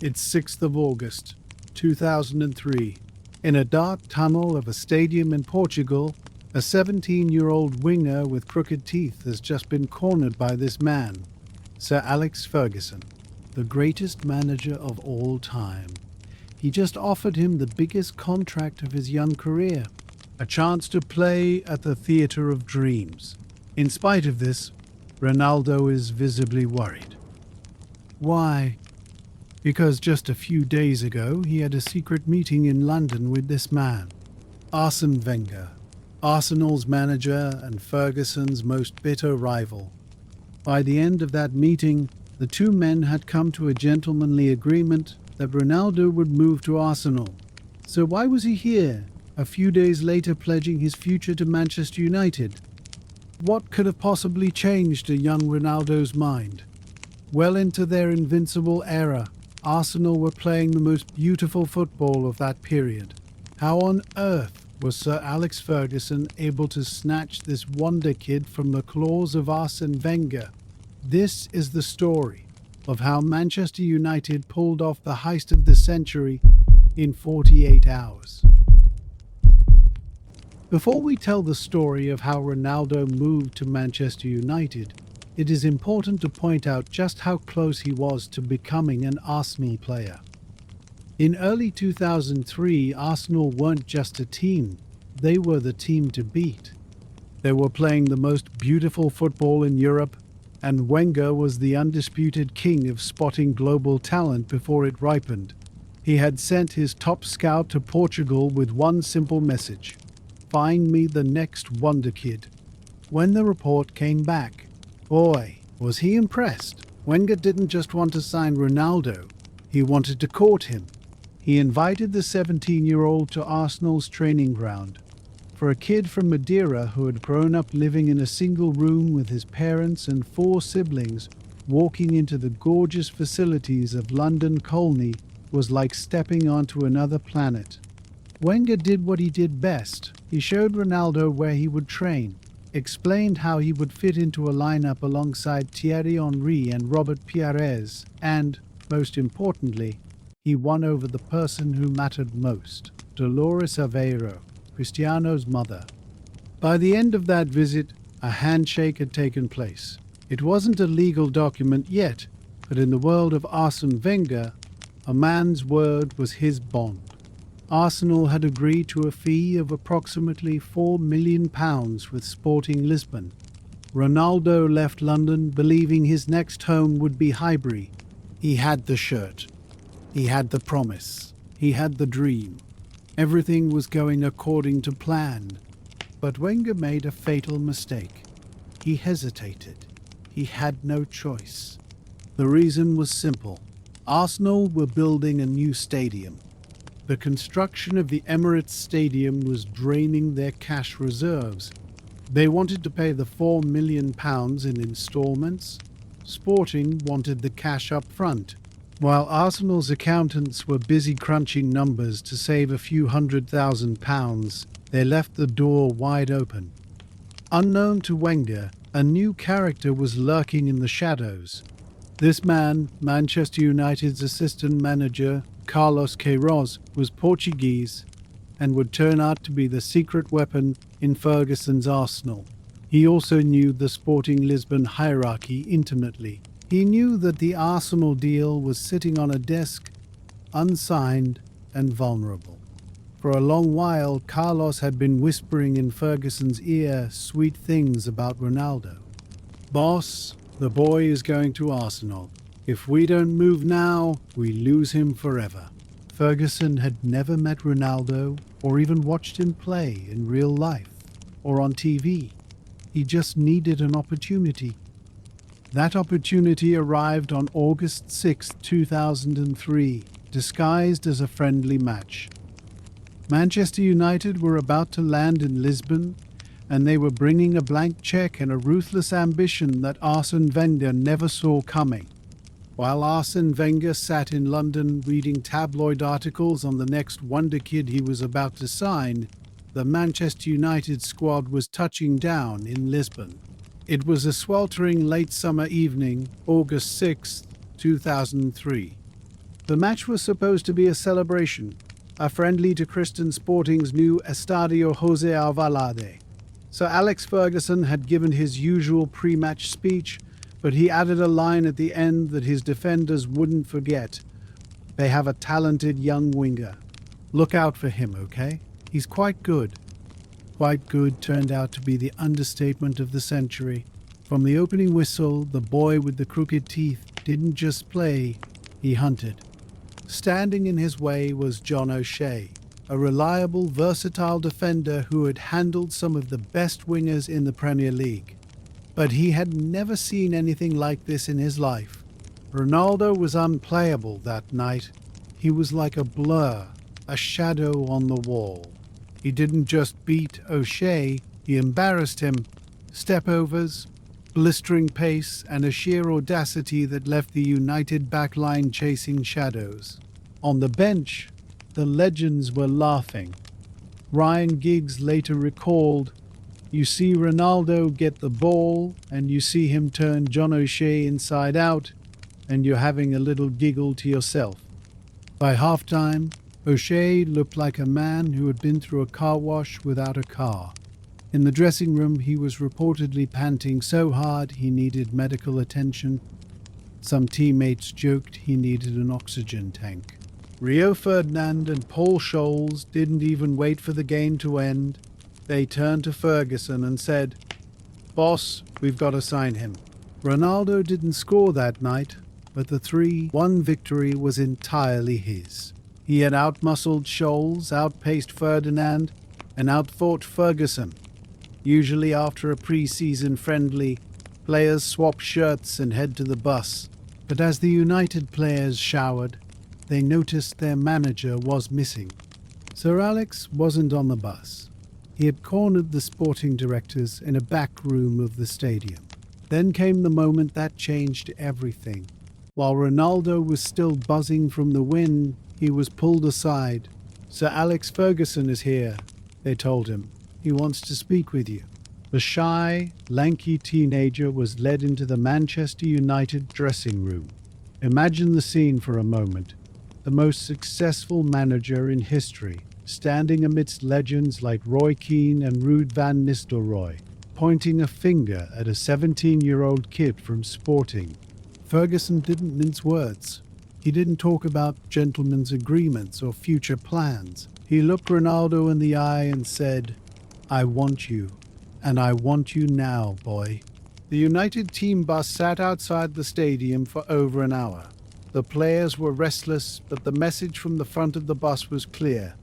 It's 6th of August, 2003. In a dark tunnel of a stadium in Portugal, a 17-year-old winger with crooked teeth has just been cornered by this man, Sir Alex Ferguson, the greatest manager of all time. He just offered him the biggest contract of his young career, a chance to play at the Theatre of Dreams. In spite of this, Ronaldo is visibly worried. Why? Because just a few days ago he had a secret meeting in London with this man, Arsene Wenger, Arsenal's manager and Ferguson's most bitter rival. By the end of that meeting, the two men had come to a gentlemanly agreement that Ronaldo would move to Arsenal. So why was he here, a few days later pledging his future to Manchester United? What could have possibly changed a young Ronaldo's mind? Well into their invincible era, Arsenal were playing the most beautiful football of that period. How on earth was Sir Alex Ferguson able to snatch this wonder kid from the claws of Arsene Wenger? This is the story of how Manchester United pulled off the heist of the century in 48 hours. Before we tell the story of how Ronaldo moved to Manchester United, it is important to point out just how close he was to becoming an Arsenal player. In early 2003, Arsenal weren't just a team, they were the team to beat. They were playing the most beautiful football in Europe, and Wenger was the undisputed king of spotting global talent before it ripened. He had sent his top scout to Portugal with one simple message: find me the next wonder kid. When the report came back, boy, was he impressed. Wenger didn't just want to sign Ronaldo, he wanted to court him. He invited the 17-year-old to Arsenal's training ground. For a kid from Madeira who had grown up living in a single room with his parents and 4 siblings, walking into the gorgeous facilities of London Colney was like stepping onto another planet. Wenger did what he did best. He showed Ronaldo where he would train, explained how he would fit into a lineup alongside Thierry Henry and Robert Pires, and, most importantly, he won over the person who mattered most, Dolores Aveiro, Cristiano's mother. By the end of that visit, a handshake had taken place. It wasn't a legal document yet, but in the world of Arsene Wenger, a man's word was his bond. Arsenal had agreed to a fee of approximately £4 million with Sporting Lisbon. Ronaldo left London believing his next home would be Highbury. He had the shirt. He had the promise. He had the dream. Everything was going according to plan. But Wenger made a fatal mistake. He hesitated. He had no choice. The reason was simple. Arsenal were building a new stadium. The construction of the Emirates Stadium was draining their cash reserves. They wanted to pay the £4 million in installments. Sporting wanted the cash up front, while Arsenal's accountants were busy crunching numbers to save a few £100,000. They left the door wide open. Unknown to Wenger, a new character was lurking in the shadows. This man, Manchester United's assistant manager, Carlos Queiroz, was Portuguese and would turn out to be the secret weapon in Ferguson's Arsenal. He also knew the Sporting Lisbon hierarchy intimately. He knew that the Arsenal deal was sitting on a desk, unsigned and vulnerable. For a long while, Carlos had been whispering in Ferguson's ear sweet things about Ronaldo. "Boss, the boy is going to Arsenal. If we don't move now, we lose him forever." Ferguson had never met Ronaldo or even watched him play in real life or on TV. He just needed an opportunity. That opportunity arrived on August 6, 2003, disguised as a friendly match. Manchester United were about to land in Lisbon, and they were bringing a blank check and a ruthless ambition that Arsene Wenger never saw coming. While Arsene Wenger sat in London reading tabloid articles on the next wonder kid he was about to sign, the Manchester United squad was touching down in Lisbon. It was a sweltering late summer evening, August 6, 2003. The match was supposed to be a celebration, a friendly to Kristen Sporting's new Estadio Jose Alvalade. Sir Alex Ferguson had given his usual pre-match speech, but he added a line at the end that his defenders wouldn't forget. They have a talented young winger. Look out for him, okay? He's quite good. Quite good turned out to be the understatement of the century. From the opening whistle, the boy with the crooked teeth didn't just play, he hunted. Standing in his way was John O'Shea, a reliable, versatile defender who had handled some of the best wingers in the Premier League. But he had never seen anything like this in his life. Ronaldo was unplayable that night. He was like a blur, a shadow on the wall. He didn't just beat O'Shea, he embarrassed him. Step-overs, blistering pace, and a sheer audacity that left the United backline chasing shadows. On the bench, the legends were laughing. Ryan Giggs later recalled, "You see Ronaldo get the ball, and you see him turn John O'Shea inside out, and you're having a little giggle to yourself." By halftime, O'Shea looked like a man who had been through a car wash without a car. In the dressing room, he was reportedly panting so hard he needed medical attention. Some teammates joked he needed an oxygen tank. Rio Ferdinand and Paul Scholes didn't even wait for the game to end. They turned to Ferguson and said, "Boss, we've got to sign him." Ronaldo didn't score that night, but the 3-1 victory was entirely his. He had outmuscled Scholes, outpaced Ferdinand, and outfought Ferguson. Usually after a pre-season friendly, players swap shirts and head to the bus. But as the United players showered, they noticed their manager was missing. Sir Alex wasn't on the bus. He had cornered the sporting directors in a back room of the stadium. Then came the moment that changed everything. While Ronaldo was still buzzing from the win, he was pulled aside. "Sir Alex Ferguson is here," they told him. "He wants to speak with you." The shy, lanky teenager was led into the Manchester United dressing room. Imagine the scene for a moment. The most successful manager in history, standing amidst legends like Roy Keane and Ruud van Nistelrooy, pointing a finger at a 17-year-old kid from Sporting. Ferguson didn't mince words. He didn't talk about gentlemen's agreements or future plans. He looked Ronaldo in the eye and said, "I want you, and I want you now, boy." The United team bus sat outside the stadium for over an hour. The players were restless, but the message from the front of the bus was clear.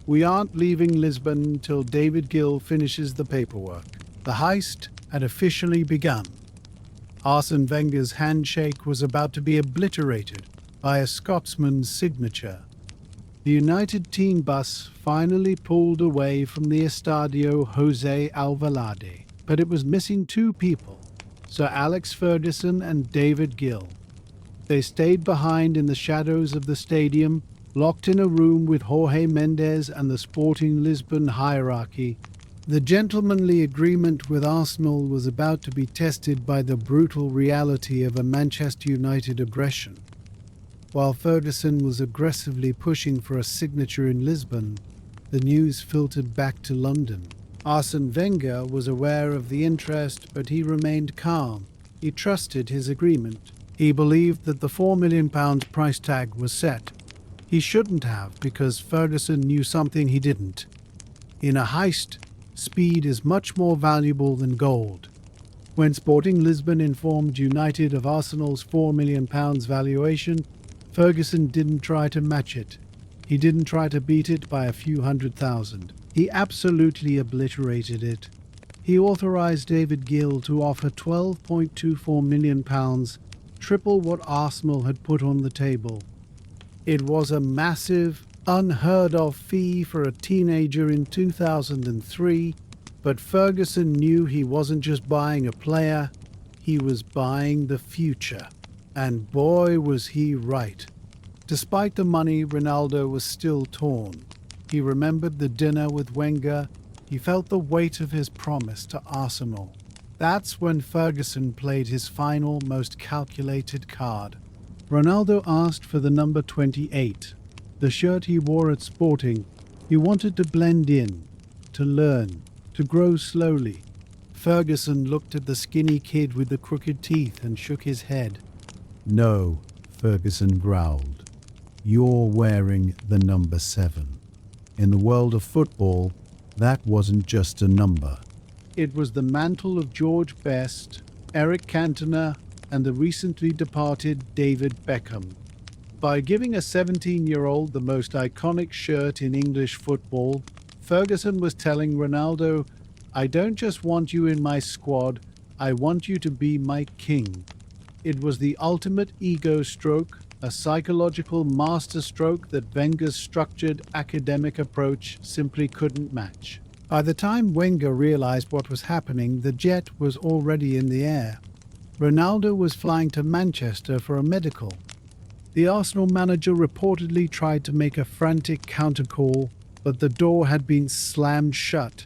"We aren't leaving Lisbon until David Gill finishes the paperwork." The heist had officially begun. Arsene Wenger's handshake was about to be obliterated by a Scotsman's signature. The United team bus finally pulled away from the Estadio Jose Alvalade, but it was missing two people, Sir Alex Ferguson and David Gill. They stayed behind in the shadows of the stadium, locked in a room with Jorge Mendes and the Sporting Lisbon hierarchy. The gentlemanly agreement with Arsenal was about to be tested by the brutal reality of a Manchester United aggression. While Ferguson was aggressively pushing for a signature in Lisbon, the news filtered back to London. Arsene Wenger was aware of the interest, but he remained calm. He trusted his agreement. He believed that the £4 million price tag was set. He shouldn't have, because Ferguson knew something he didn't. In a heist, speed is much more valuable than gold. When Sporting Lisbon informed United of Arsenal's £4 million valuation, Ferguson didn't try to match it. He didn't try to beat it by a few $100,000. He absolutely obliterated it. He authorized David Gill to offer £12.24 million, triple what Arsenal had put on the table. It was a massive, unheard-of fee for a teenager in 2003, but Ferguson knew he wasn't just buying a player, he was buying the future. And boy was he right. Despite the money, Ronaldo was still torn. He remembered the dinner with Wenger. He felt the weight of his promise to Arsenal. That's when Ferguson played his final, most calculated card. Ronaldo asked for the number 28, the shirt he wore at Sporting. He wanted to blend in, to learn, to grow slowly. Ferguson looked at the skinny kid with the crooked teeth and shook his head. "No," Ferguson growled. "You're wearing the number 7. In the world of football, that wasn't just a number. It was the mantle of George Best, Eric Cantona, and the recently departed David Beckham. By giving a 17-year-old the most iconic shirt in English football, Ferguson was telling Ronaldo, "I don't just want you in my squad, I want you to be my king." It was the ultimate ego stroke, a psychological masterstroke that Wenger's structured academic approach simply couldn't match. By the time Wenger realized what was happening, the jet was already in the air. Ronaldo was flying to Manchester for a medical. The Arsenal manager reportedly tried to make a frantic countercall, but the door had been slammed shut.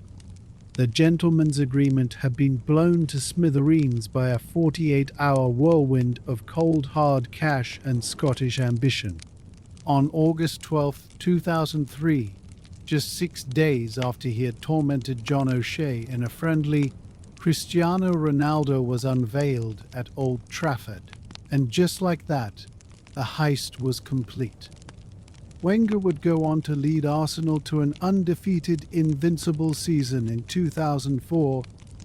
The gentleman's agreement had been blown to smithereens by a 48-hour whirlwind of cold hard cash and Scottish ambition. On August 12, 2003, just 6 days after he had tormented John O'Shea in a friendly, Cristiano Ronaldo was unveiled at Old Trafford, and just like that, the heist was complete. Wenger would go on to lead Arsenal to an undefeated, invincible season in 2004,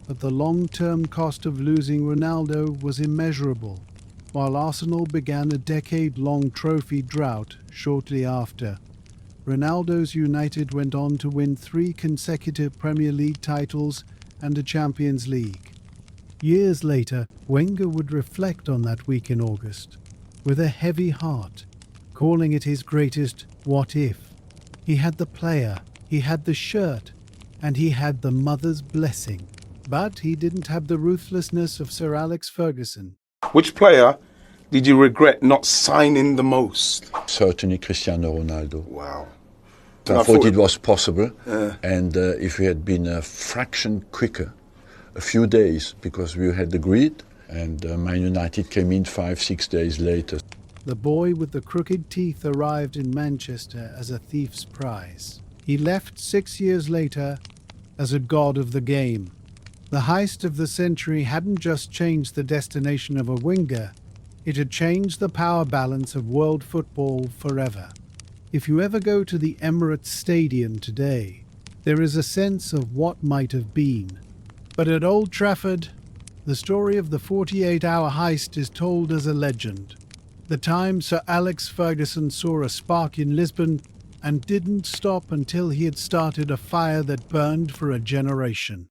but the long-term cost of losing Ronaldo was immeasurable, while Arsenal began a decade-long trophy drought shortly after. Ronaldo's United went on to win 3 consecutive Premier League titles and a Champions League. Years later, Wenger would reflect on that week in August with a heavy heart, calling it his greatest what if. He had the player, he had the shirt, and he had the mother's blessing. But he didn't have the ruthlessness of Sir Alex Ferguson. Which player did you regret not signing the most? Certainly Cristiano Ronaldo. Wow. I thought it was possible, and if we had been a fraction quicker, a few days, because we had agreed, and Man United came in 5-6 days later. The boy with the crooked teeth arrived in Manchester as a thief's prize. He left 6 years later as a god of the game. The heist of the century hadn't just changed the destination of a winger, it had changed the power balance of world football forever. If you ever go to the Emirates Stadium today, there is a sense of what might have been. But at Old Trafford, the story of the 48-hour heist is told as a legend. The time Sir Alex Ferguson saw a spark in Lisbon and didn't stop until he had started a fire that burned for a generation.